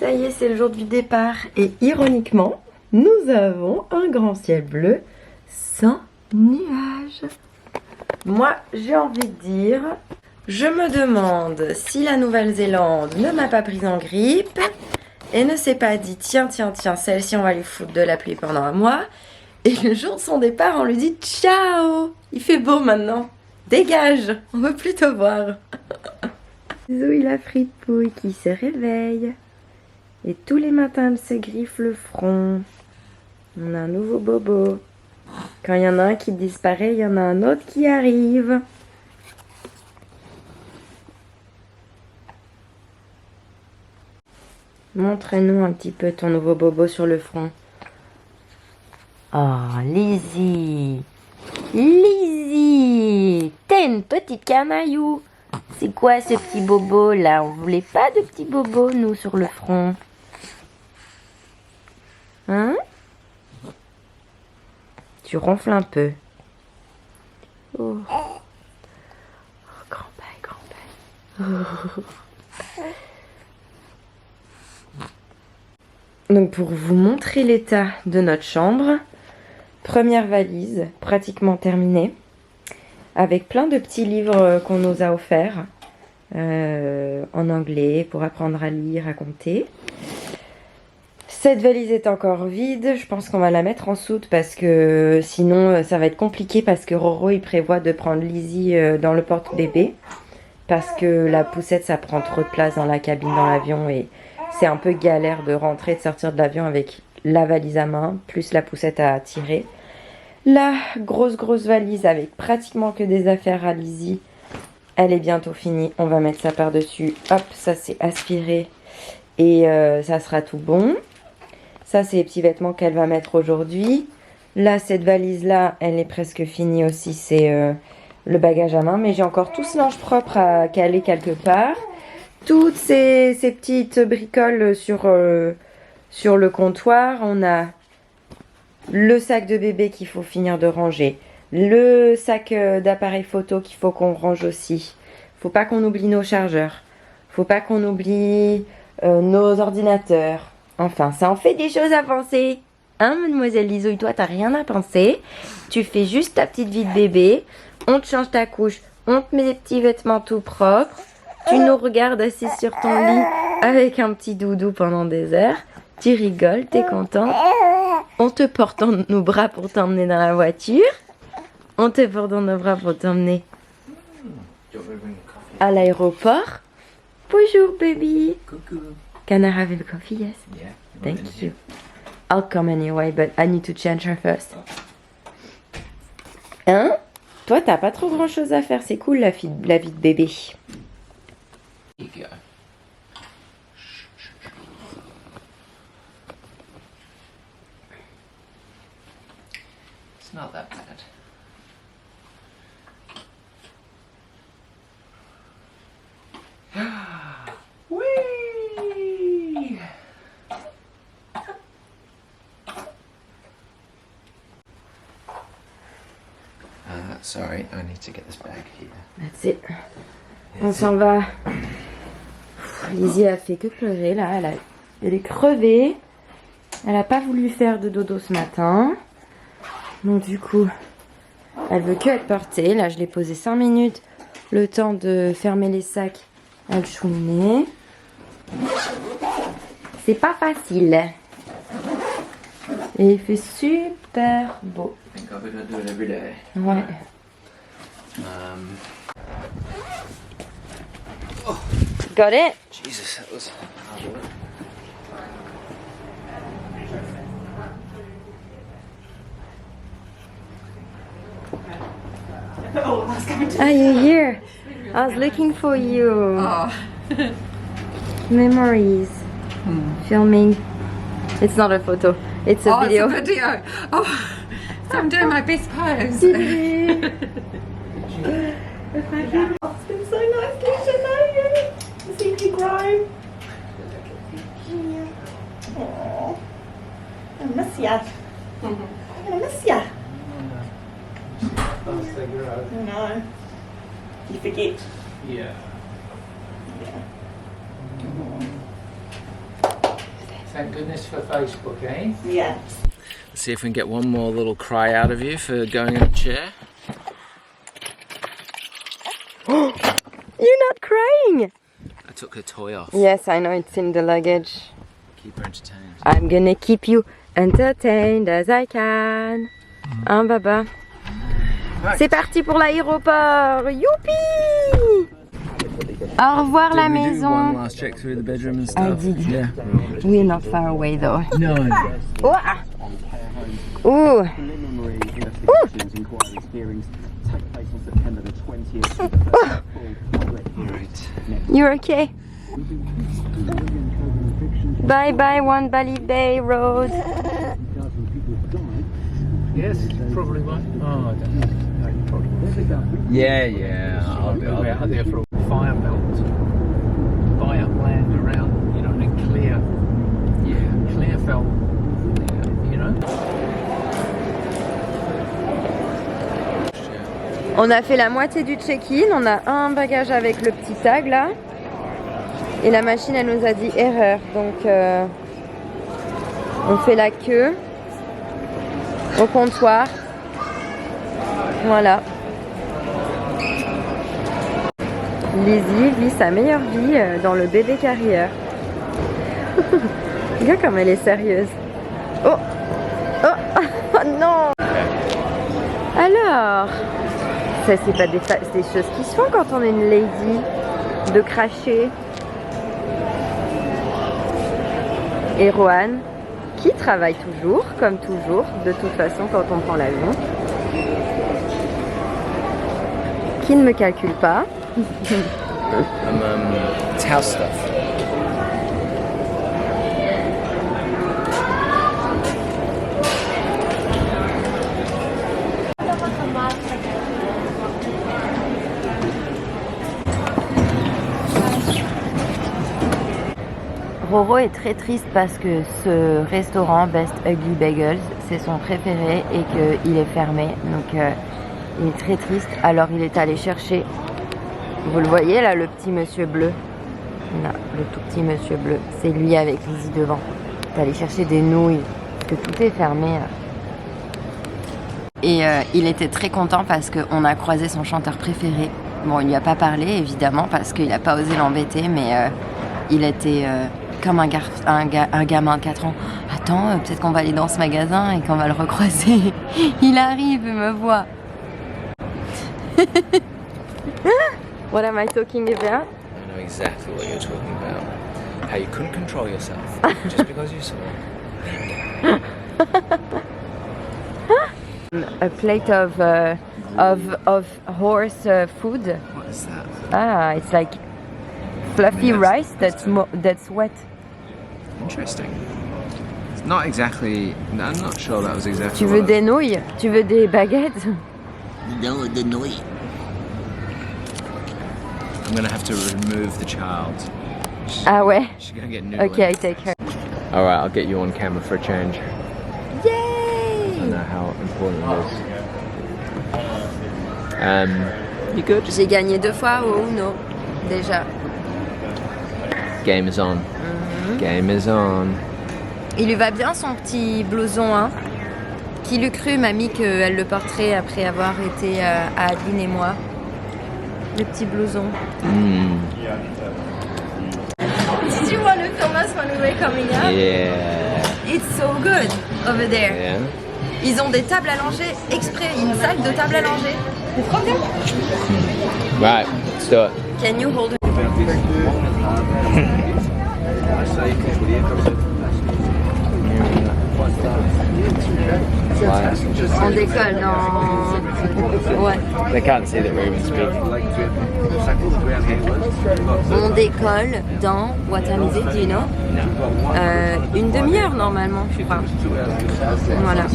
Ça y est, c'est le jour du départ. Et ironiquement, nous avons un grand ciel bleu sans nuages. Moi, j'ai envie de dire, je me demande si la Nouvelle-Zélande ne m'a pas prise en grippe et ne s'est pas dit tiens, celle-ci on va lui foutre de la pluie pendant un mois. Et le jour de son départ, on lui dit ciao, il fait beau maintenant, dégage, on veut plus te voir. Zoé la fripouille qui se réveille. Et tous les matins, elle se griffe le front. On a un nouveau bobo. Quand il y en a un qui disparaît, il y en a un autre qui arrive. Montre-nous un petit peu ton nouveau bobo sur le front. Oh, Lizzie. Lizzie, t'es une petite canaillou. C'est quoi ce petit bobo là? On voulait pas de petit bobo, nous, sur le front. Hein? Tu ronfles un peu. Oh, oh grand-père. Donc pour vous montrer l'état de notre chambre, première valise pratiquement terminée, avec plein de petits livres qu'on nous a offerts en anglais pour apprendre à lire, à compter. Cette valise est encore vide, je pense qu'on va la mettre en soute parce que sinon ça va être compliqué parce que Roro il prévoit de prendre Lizzie dans le porte-bébé parce que la poussette ça prend trop de place dans la cabine dans l'avion et c'est un peu galère de rentrer et de sortir de l'avion avec la valise à main plus la poussette à tirer. La grosse valise avec pratiquement que des affaires à Lizzie, elle est bientôt finie, on va mettre ça par-dessus, hop ça c'est aspiré et ça sera tout bon. Ça, c'est les petits vêtements qu'elle va mettre aujourd'hui. Là, cette valise-là, elle est presque finie aussi. C'est le bagage à main. Mais j'ai encore tout ce linge propre à caler quelque part. Toutes ces petites bricoles sur le comptoir. On a le sac de bébé qu'il faut finir de ranger. Le sac d'appareil photo qu'il faut qu'on range aussi. Faut pas qu'on oublie nos chargeurs. Faut pas qu'on oublie nos ordinateurs. Enfin, ça en fait des choses à penser. Hein, mademoiselle Lizouille, toi, t'as rien à penser. Tu fais juste ta petite vie de bébé. On te change ta couche. On te met des petits vêtements tout propres. Tu nous regardes assis sur ton lit avec un petit doudou pendant des heures. Tu rigoles, t'es content. On te porte dans nos bras pour t'emmener dans la voiture. On te porte dans nos bras pour t'emmener à l'aéroport. Bonjour, baby. Coucou. Can I have a coffee? Yes. Yeah. Thank you. I'll come anyway, but I need to change her first. Hein? Toi, t'as pas trop grand chose à faire. C'est cool la vie de bébé. Here you go. It's not that bad. Whee! Sorry, I need to get this bag here. That's it. On s'en va. Lizzie a fait que pleurer là. Elle est crevée. Elle a pas voulu faire de dodo ce matin. Donc du coup, elle veut que être portée. Là, je l'ai posé 5 minutes. Le temps de fermer les sacs. Elle chouinait. C'est pas facile. Et il fait super beau. I think I'll be gonna do it every day. Ouais. Got it? Jesus, that was hard work. Are you here? I was looking for you. Oh. Memories. Filming. It's not a photo. It's a video. It's a video. Oh, so I'm doing my best pose. It's been so nice to know you. To see you grow. Aww. I miss ya. I'm gonna miss ya. I know. You forget. Yeah. Thank goodness for Facebook, eh? Yeah. Let's see if we can get one more little cry out of you for going in a chair. You're not crying! I took her toy off. Yes, I know it's in the luggage. Keep her entertained. I'm gonna keep you entertained as I can. Hein, Baba? C'est parti pour l'aéroport! Youpi! Au revoir la maison. One last check through the bedroom and stuff. I did. Yeah. We're not far away though. No. Ouah. Ouh. Preliminary investigations, inquiries, hearings take place on September the 20th. With the full public hearing. Right. You're okay? Bye bye One Bali Bay Road. Yes, probably one. Oh, I don't know. No, probably won't. Yeah. I'll be We're out there for a fire belt. Buy up land around, you know, and clear felt, you know. On a fait la moitié du check-in, on a un bagage avec le petit tag là. Et la machine elle nous a dit erreur, donc on fait la queue au comptoir. Voilà. Lizzie vit sa meilleure vie dans le bébé carrière. Regarde comme elle est sérieuse. Oh, oh, oh non. Alors, ça c'est pas des choses qui se font quand on est une lady, de cracher. Et Rohan, qui travaille toujours, comme toujours, de toute façon quand on prend l'avion, qui ne me calcule pas. It's house stuff. Roro est très triste parce que ce restaurant Best Ugly Bagels, c'est son préféré et qu'il est fermé. Donc il est très triste. Alors il est allé chercher, vous le voyez là, le petit monsieur bleu. Là, le tout petit monsieur bleu. C'est lui avec Lizzie devant. Il est allé chercher des nouilles parce que tout est fermé. Et il était très content parce qu'on a croisé son chanteur préféré. Bon, il lui a pas parlé évidemment parce qu'il n'a pas osé l'embêter, mais il était... comme un gamin de 4 ans. Attends, peut-être qu'on va aller dans ce magasin et qu'on va le recroiser. Il arrive, il me voit. What am I talking about? I know exactly what you're talking about. How you couldn't control yourself just because you saw it. A plate of horse food. What is that? Ah, it's like fluffy rice that's wet. Interesting. It's not exactly. I'm not sure that was exactly. Tu veux des nouilles? Tu veux des baguettes? Non, de nouilles. I'm gonna have to remove the child. Ah ouais? She's gonna get new. Okay, I take her. All right, I'll get you on camera for a change. I Yay! know how important it is. You good? J'ai gagné 2 fois au Uno déjà. Game is on. Game is on. Il lui va bien son petit blouson, hein. Qui l'eût cru, mamie, qu'elle le porterait après avoir été à Adeline et moi. Le petit blouson. Did you want to film us when we were coming up? Yeah. It's so good over there. Yeah. Ils ont des tables à langer exprès, une salle de table à langer. C'est trop bien. Right, let's do it. Can you hold it? On décolle dans... Ouais. They can't see that we're even speaking. On décolle dans... What time is it, do you know? Une demi-heure normalement, je crois. Voilà.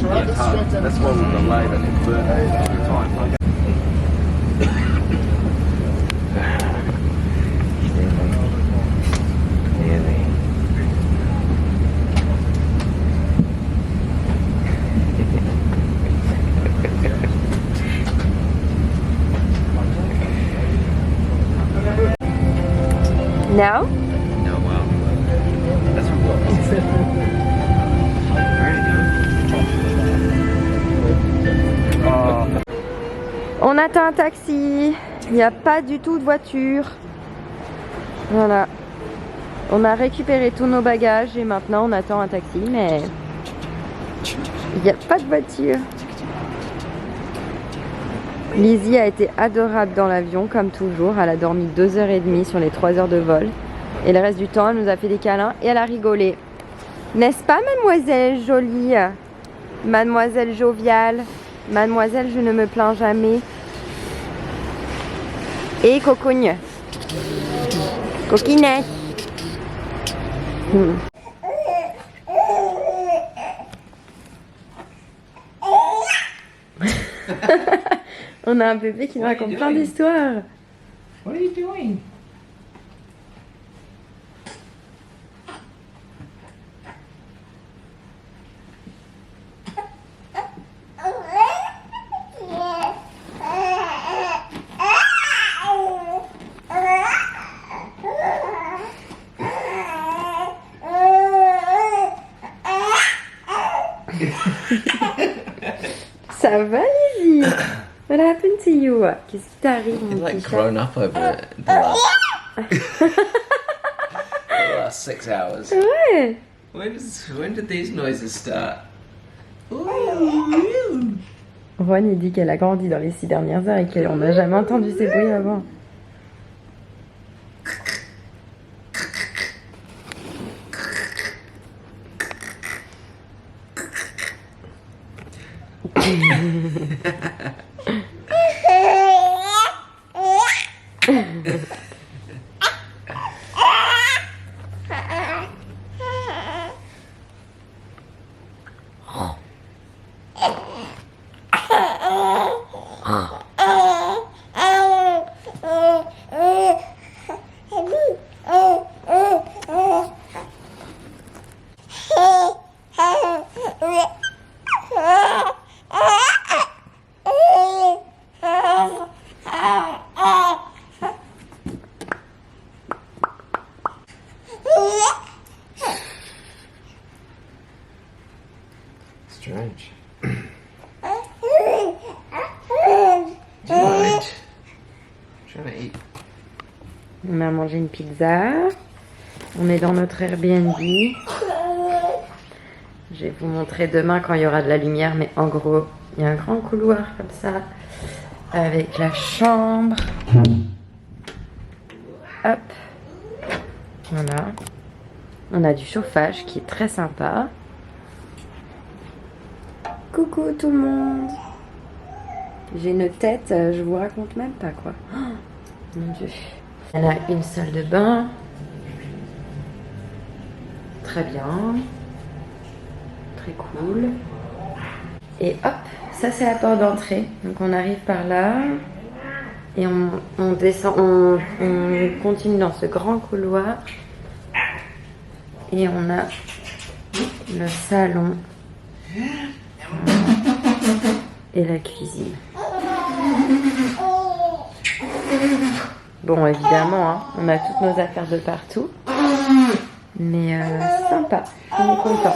Now? No, well, that's what. On attend un taxi. Il n'y a pas du tout de voiture. Voilà. On a récupéré tous nos bagages et maintenant on attend un taxi, mais il n'y a pas de voiture. Lizzie a été adorable dans l'avion, comme toujours. Elle a dormi 2h30 sur les 3 heures de vol. Et le reste du temps, elle nous a fait des câlins et elle a rigolé. N'est-ce pas, mademoiselle jolie? Mademoiselle joviale? Mademoiselle, je ne me plains jamais. Et cocogne. Coquinette. On a un bébé qui nous raconte plein d'histoires. What are you doing? Ça va, Lizzie? What happened to you? Qu'est-ce qui t'arrive, mon He's like petit chat? grown up over the last 6 hours. Ouais. When did these noises start? Ron, il dit qu'elle a grandi dans les 6 dernières heures et qu'on n'a jamais entendu ces bruits avant. Strange. Right. Trying to eat. On a mangé une pizza. On est dans notre Airbnb. Je vais vous montrer demain quand il y aura de la lumière, mais en gros, il y a un grand couloir comme ça, avec la chambre. Hop. Voilà. On a du chauffage qui est très sympa. Coucou tout le monde. J'ai une tête, je vous raconte même pas quoi. Oh, mon Dieu. Elle a une salle de bain. Très bien. Très cool. Et hop, ça c'est la porte d'entrée. Donc on arrive par là. Et on descend, on continue dans ce grand couloir. Et on a le salon. Et la cuisine. Bon, évidemment, hein, on a toutes nos affaires de partout. Mais sympa, on est content.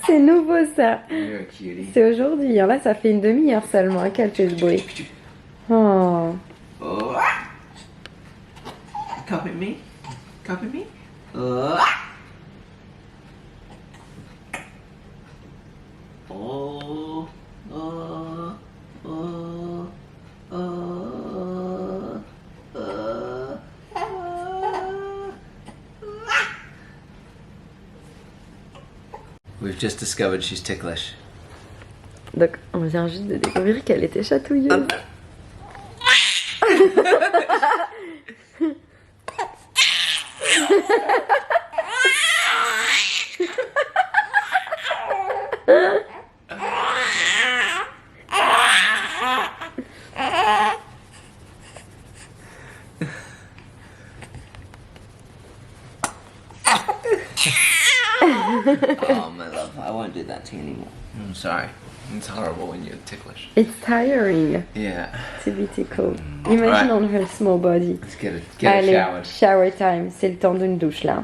C'est nouveau ça. You're a cutie. C'est aujourd'hui. Là, ça fait une demi-heure seulement qu'elle fait ce bruit. Oh. Oh. Copy me. Copy me. Oh. We've just discovered she's ticklish. Donc on vient juste de découvrir qu'elle était chatouilleuse. Oh, my love, I won't do that to you anymore. I'm sorry. It's horrible when you're ticklish. It's tiring Yeah. to be tickled. Imagine Right. on her small body. Let's get a Allez, shower. shower time. C'est le temps d'une douche là.